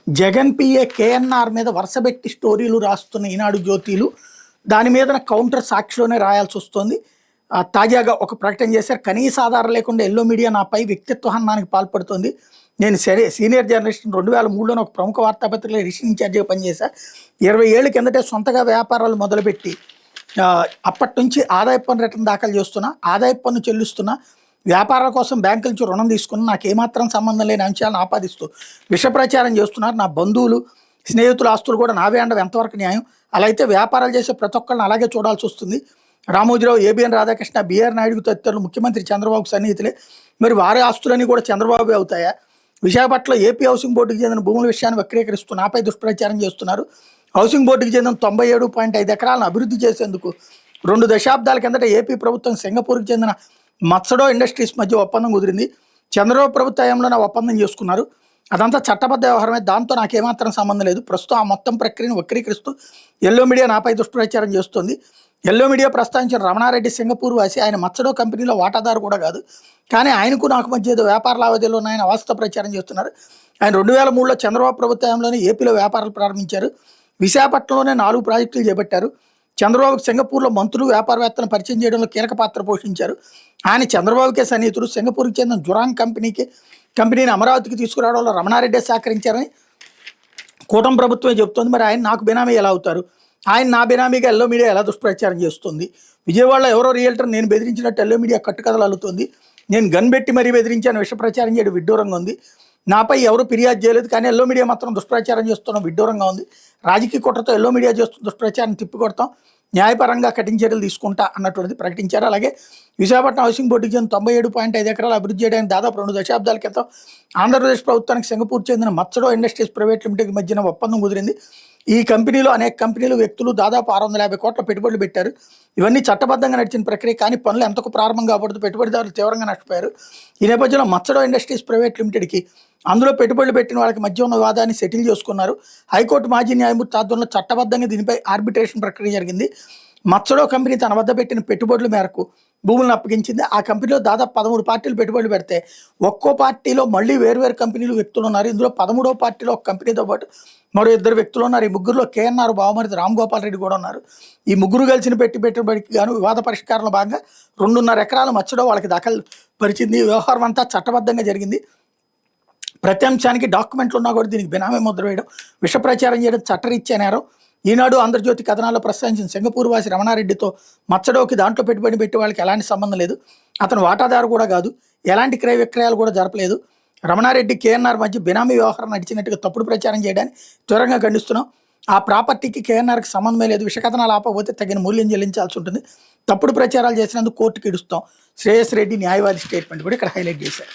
Jagan PA KNR మీద వరుసబెట్టి స్టోరీలు రాస్తున్న ఈనాడు జ్యోతిలు దాని మీద కౌంటర్ సాక్షిలోనే రాయాల్సి వస్తుంది. తాజాగా ఒక ప్రకటన చేశారు. కనీస ఆధారం లేకుండా ఎల్లో మీడియా నాపై వ్యక్తిత్వ హననానికి పాల్పడుతోంది. నేను సీనియర్ జర్నలిస్ట్ 2003లోనే ఒక ప్రముఖ వార్తాపత్రికలో ఎడిషన్ ఇన్ఛార్జిగా పనిచేశా. 20 ఏళ్ల కిందటే సొంతగా వ్యాపారాలు మొదలుపెట్టి అప్పటి నుంచి ఆదాయ పన్ను రిటర్న్ దాఖలు చేస్తున్నా, ఆదాయ పన్ను చెల్లిస్తున్నా, వ్యాపారాల కోసం బ్యాంకుల నుంచి రుణం తీసుకుని నాకు ఏమాత్రం సంబంధం లేని అంశాలను ఆపాదిస్తూ విష ప్రచారం చేస్తున్నారు. నా బంధువులు స్నేహితుల ఆస్తులు కూడా నావే అండవు, ఎంతవరకు న్యాయం? అలా అయితే వ్యాపారాలు చేసే ప్రతి ఒక్కరిని అలాగే చూడాల్సి వస్తుంది. రామోజీరావు, ఏబిఎన్ రాధాకృష్ణ, బిఆర్ నాయుడు తదితరులు ముఖ్యమంత్రి చంద్రబాబుకు సన్నిహితులే. మరి వారి ఆస్తులన్నీ కూడా చంద్రబాబు అవుతాయా? విశాఖపట్నంలో ఏపీ హౌసింగ్ బోర్డుకి చెందిన భూముల విషయాన్ని వక్రీకరిస్తూ నాపై దుష్ప్రచారం చేస్తున్నారు. హౌసింగ్ బోర్డుకి చెందిన 97.5 ఎకరాలను అభివృద్ధి చేసేందుకు 2 దశాబ్దాల కిందట ఏపీ ప్రభుత్వం సింగపూర్కి చెందిన మత్సడో ఇండస్ట్రీస్ మధ్య ఒప్పందం కుదిరింది. చంద్రబాబు ప్రభుత్వ హయాంలో నా ఒప్పందం చేసుకున్నారు. అదంతా చట్టబద్ధ వ్యవహారమే, దాంతో నాకేమాత్రం సంబంధం లేదు. ప్రస్తుతం ఆ మొత్తం ప్రక్రియను వక్రీకరిస్తూ ఎల్లో మీడియా నాపై దుష్ప్రచారం చేస్తుంది. ఎల్లో మీడియా ప్రస్తావించిన రమణారెడ్డి సింగపూర్ వాసి, ఆయన మత్సడో కంపెనీలో వాటాదారు కూడా కాదు. కానీ ఆయనకు నాకు మధ్య ఏదో వ్యాపార లావాదేవీలు ఉన్నాయని అవాస్తవ ప్రచారం చేస్తున్నారు. ఆయన 2003లో చంద్రబాబు ప్రభుత్వ హయాంలోనే ఏపీలో వ్యాపారాలు ప్రారంభించారు. విశాఖపట్నంలోనే 4 ప్రాజెక్టులు చేపట్టారు. చంద్రబాబుకు సింగపూర్లో మంత్రులు, వ్యాపారవేత్తలను పరిచయం చేయడంలో కీలక పాత్ర పోషించారు. ఆయన చంద్రబాబుకే సన్నిహితుడు. సింగపూర్కి చెందిన జురాంగ్ కంపెనీని అమరావతికి తీసుకురావడంలో రమణారెడ్డి సహకరించారని కూటమి ప్రభుత్వమే చెబుతోంది. మరి ఆయన నాకు బినామీ ఎలా అవుతారు? ఆయన నా బినామీగా ఎల్లో మీడియా ఎలా దుష్ప్రచారం చేస్తుంది? విజయవాడలో ఎవరో రియల్టర్ నేను బెదిరించినట్టు ఎల్లో మీడియా కట్టుకథలు అల్లుతుంది. నేను గన్ పెట్టి మరీ బెదిరించాను, విష ప్రచారం చేయడం విడ్డూరంగా ఉంది. నాపై ఎవరు ఫిర్యాదు చేయలేదు, కానీ ఎల్లో మీడియా మాత్రం దుష్ప్రచారం చేస్తున్నాం, విడ్డూరంగా ఉంది. రాజకీయ కుట్రతో ఎల్లో మీడియా చేస్తున్న దుష్ప్రచారం తిప్పికొడతాం, న్యాయపరంగా కఠిన చర్యలు తీసుకుంటా అన్నటువంటిది ప్రకటించారు. అలాగే విశాఖపట్నం హౌసింగ్ బోర్డుకి చెందిన 97.5 ఎకరాలు అభివృద్ధి చేయడానికి దాదాపు 2 దశాబ్దాల క్రితం ఆంధ్రప్రదేశ్ ప్రభుత్వానికి సింగపూర్ చెందిన మత్సడో ఇండస్ట్రీస్ ప్రైవేట్ లిమిటెడ్ మధ్యన ఒప్పందం కుదిరింది. ఈ కంపెనీలో అనేక కంపెనీలు, వ్యక్తులు దాదాపు 650 కోట్ల పెట్టుబడులు పెట్టారు. ఇవన్నీ చట్టబద్ధంగా నడిచిన ప్రక్రియ, కానీ పనులు ఎంతకు ప్రారంభం కాబడుతూ పెట్టుబడిదారులు తీవ్రంగా నష్టపోయారు. ఈ నేపథ్యంలో మత్సడో ఇండస్ట్రీస్ ప్రైవేట్ లిమిటెడ్కి అందులో పెట్టుబడులు పెట్టిన వాళ్ళకి మధ్య ఉన్న వివాదాన్ని సెటిల్ చేసుకున్నారు. హైకోర్టు మాజీ న్యాయమూర్తి ఆధ్వర్యంలో చట్టబద్ధంగా దీనిపై ఆర్బిట్రేషన్ ప్రక్రియ జరిగింది. మత్సడో కంపెనీ తన వద్ద పెట్టిన పెట్టుబడుల మేరకు భూములను అప్పగించింది. ఆ కంపెనీలో దాదాపు 13 పార్టీలు పెట్టుబడులు పెడితే ఒక్కో పార్టీలో మళ్ళీ వేరువేరు కంపెనీలు, వ్యక్తులు ఉన్నారు. ఇందులో 13వ పార్టీలో ఒక కంపెనీతో పాటు మరో 2 వ్యక్తులు ఉన్నారు. ఈ ముగ్గురులో కేఎన్ఆర్ బావమరిది రామ్ గోపాల్ రెడ్డి కూడా ఉన్నారు. ఈ ముగ్గురు కలిసిన పెట్టుబడికి గాను వివాద పరిష్కారంలో భాగంగా 2.5 ఎకరాల మత్సడో వాళ్ళకి దాఖలు పరిచింది. వ్యవహారం అంతా చట్టబద్ధంగా జరిగింది. ప్రతి అంశానికి డాక్యుమెంట్లు ఉన్నా కూడా దీనికి బినామీ ముద్ర వేయడం, విష ప్రచారం చేయడం చట్టరీత్యా నేరం. ఈనాడు, ఆంధ్రజ్యోతి కథనాల్లో ప్రస్తావించిన సింగపూర్ వాసి రమణారెడ్డితో మత్సడోకి దాంట్లో పెట్టుబడి పెట్టి వాళ్ళకి ఎలాంటి సంబంధం లేదు. అతను వాటాదారు కూడా కాదు, ఎలాంటి క్రయ విక్రయాలు కూడా జరపలేదు. రమణారెడ్డి, కేఎన్ఆర్ మధ్య బినామీ వ్యవహారం నడిచినట్టుగా తప్పుడు ప్రచారం చేయడాన్ని తీవ్రంగా ఖండిస్తున్నాం. ఆ ప్రాపర్టీకి కేఎన్ఆర్కి సంబంధమే లేదు. విష కథనాలు ఆపకపోతే తగిన మూల్యం చెల్లించాల్సి ఉంటుంది. తప్పుడు ప్రచారాలు చేసినందుకు కోర్టుకి ఇడుస్తాం. శ్రేయస్ రెడ్డి న్యాయవాది స్టేట్మెంట్ కూడా ఇక్కడ హైలైట్ చేశారు.